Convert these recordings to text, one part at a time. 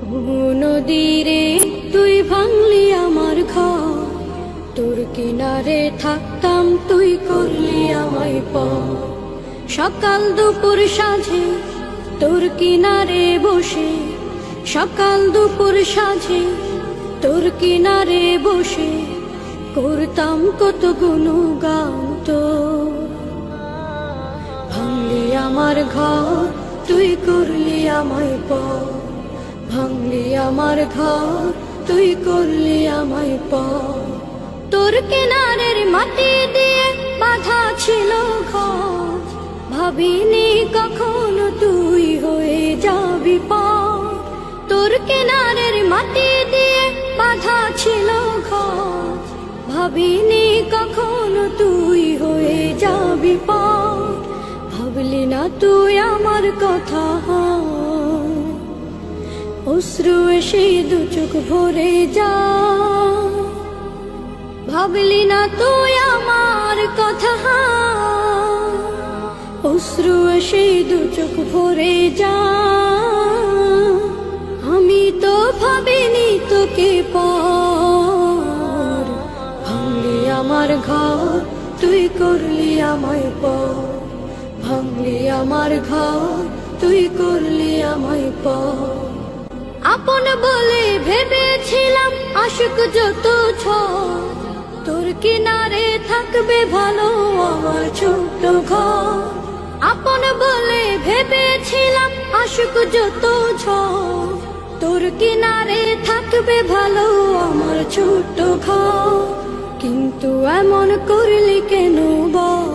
নদীরে তুই ভাঙলি আমার ঘর, তোর কিনারে থাকতাম তুই করলি আমায় পর। সকাল দুপুর সাঁঝে তোর কিনারে বসে, সকাল দুপুর সাঁঝে তোর কিনারে বসে করতাম কত গুণগান তোর। ভাঙলি আমার ঘর তুই করলি আমায় পর, ভাঙলি আমার ঘর তুই করলি আমায় পর। তোর কিনারের মাটি দিয়ে বাঁধা ছিল ঘর, ভাবিনি কখনো তুই হয়ে যাবি পর। তোর কিনারের মাটি দিয়ে বাঁধা ছিল ঘর, ভাবিনি কখনো তুই হয়ে যাবি পর। ভাবলি না তুই আমার কথা, অশ্রু এসে দু চোখ ভরে যা। ভাবলি না তুই আমার কথা, অশ্রু এসে দু চোখ ভরে যা। আমি তো ভাবিনি তোকে পর, ভাঙলি আমার ঘর তুই করলি আমায় পর, ভাঙলি আমার ঘর তুই করলি আমায় পর। আপন বলে ভেবেছিলাম আশুক যত ঝড়, তোর কিনারে থাকবে ভালো আমার ছোট্ট ঘর। আপন বলে ভেবেছিলাম আশুক যত ঝড়, তোর কিনারে থাকবে ভালো আমার ছোট্ট ঘর। কিন্তু এমন করলি কেন বল,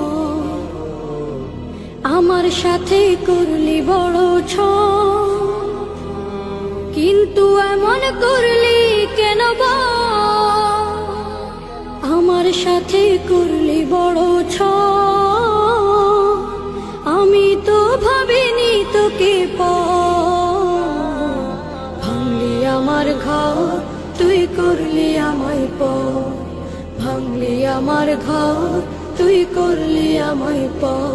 আমার সাথে করলি বড় ছল। কিন্তু এমন করলি কেন বল, আমার সাথে করলি বড় ছল। আমি তো ভাবিনি তোকে পর, ভাঙলি আমার ঘর তুই করলি আমায় পর, ভাঙলি আমার ঘর তুই করলি আমায় পর।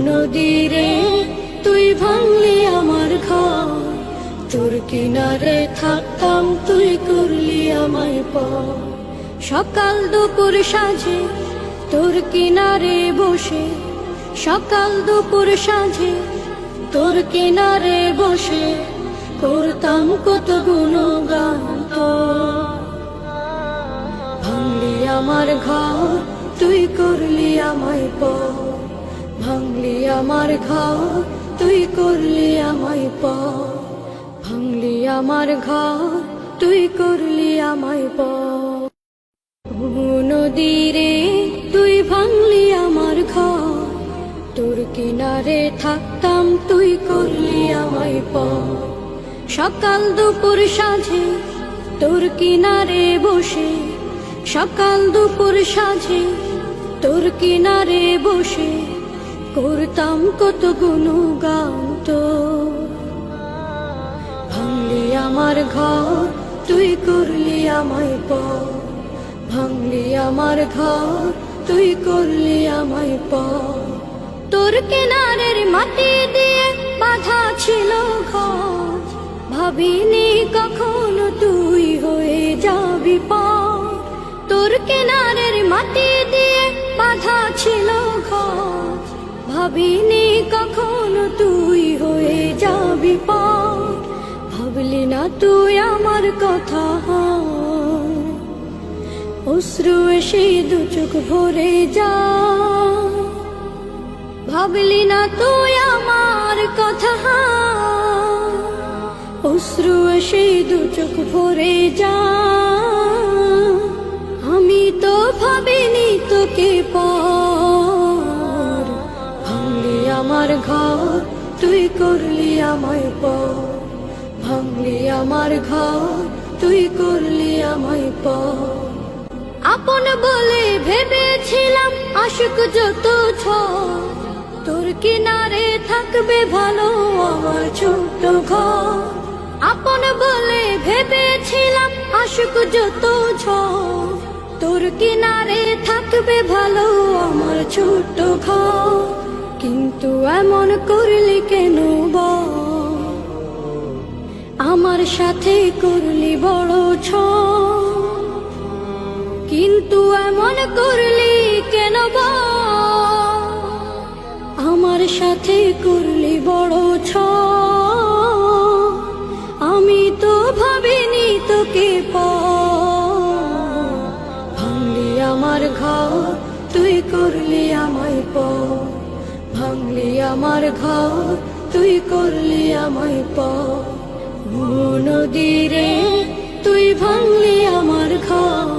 নদীরে তুই ভাঙলি আমার ঘর, তোর কিনারে থাকতাম তুই করলি আমায় পর। সকাল দুপুর সাঁঝে তোর কিনারে বসে, সকাল দুপুর সাঁঝে তোর কিনারে বসে করতাম কত গুণগান তোর। ভাঙলি আমার ঘর তুই করলি আমায় পর, ভাঙলি আমার ঘর তুই করলি আমায় পর, ভাঙলি আমার ঘর তুই করলি আমায় পর। নদীরে তুই ভাঙলি আমার ঘর, তোর কিনারে থাকতাম তুই করলি আমায় পর। সকাল দুপুর সাঁঝে তোর কিনারে বসে, সকাল দুপুর সাঁঝে তোর কিনারে বসে করতাম কত গুণগান তোর। ভাঙলি আমার ঘর তুই করলি আমায় পর, ভাঙলি আমার ঘর তুই করলি আমায় পর। তোর কিনারের মাটি দিয়ে বাঁধা ছিল ঘর, ভাবিনি কখনো তুই হয়ে যাবি পর। তোর কিনারের মাটি দিয়ে বাঁধা ছিল ঘর, ভাবিনি কখনো তুই হয়ে যাবি পর। ভাবলি না তুই আমার কথা, অশ্রু এসে দু চোখ ভরে যা। ভাবলি না তুই আমার কথা, অশ্রু এসে দু চোখ ভরে যা। আমি তো ভাবিনি তোকে পর, ভাঙলি আমার ঘর তুই করলি আমায় পর, ভাঙলি আমার ঘর তুই করলি আমায় পর। আপন বলে ভেবেছিলাম আশুক যত ঝড়, তোর কিনারে থাকবে ভালো আমার ছোট্ট ঘর। আপন বলে ভেবেছিলাম আশুক যত ঝড়, তোর কিনারে থাকবে ভালো আমার ছোট্ট ঘর। কিন্তু এমন করলি কেন বল, আমার সাথে করলি বড় কিন্তু এমন করলি কেন বল? আমার সাথে করলি বড় আমি তো ভাবিনি তোকে ভাঙলি আমার ঘর, তুই করলি আমায় ভাঙলি আমার ঘর, তুই করলি আমায় নদীরে তুই ভাঙলি আমার ঘর,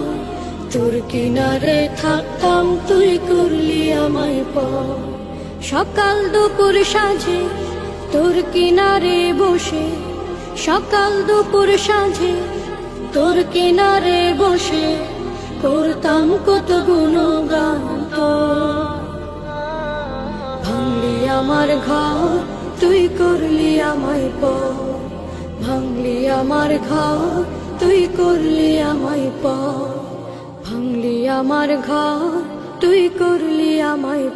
তোর কিনারে থাকতাম তুই করলি আমায় সকাল দুপুর সাঁঝে তোর কিনারে বসে, সকাল দুপুর সাঁঝে তোর কিনারে বসে করতাম কত গুণগান তোর। ভাঙলি আমার ঘর, তুই করলি আমায় ভাঙলি আমার ঘর, তুই করলি আমায় ভাঙলি আমার ঘর, তুই করলি আমায়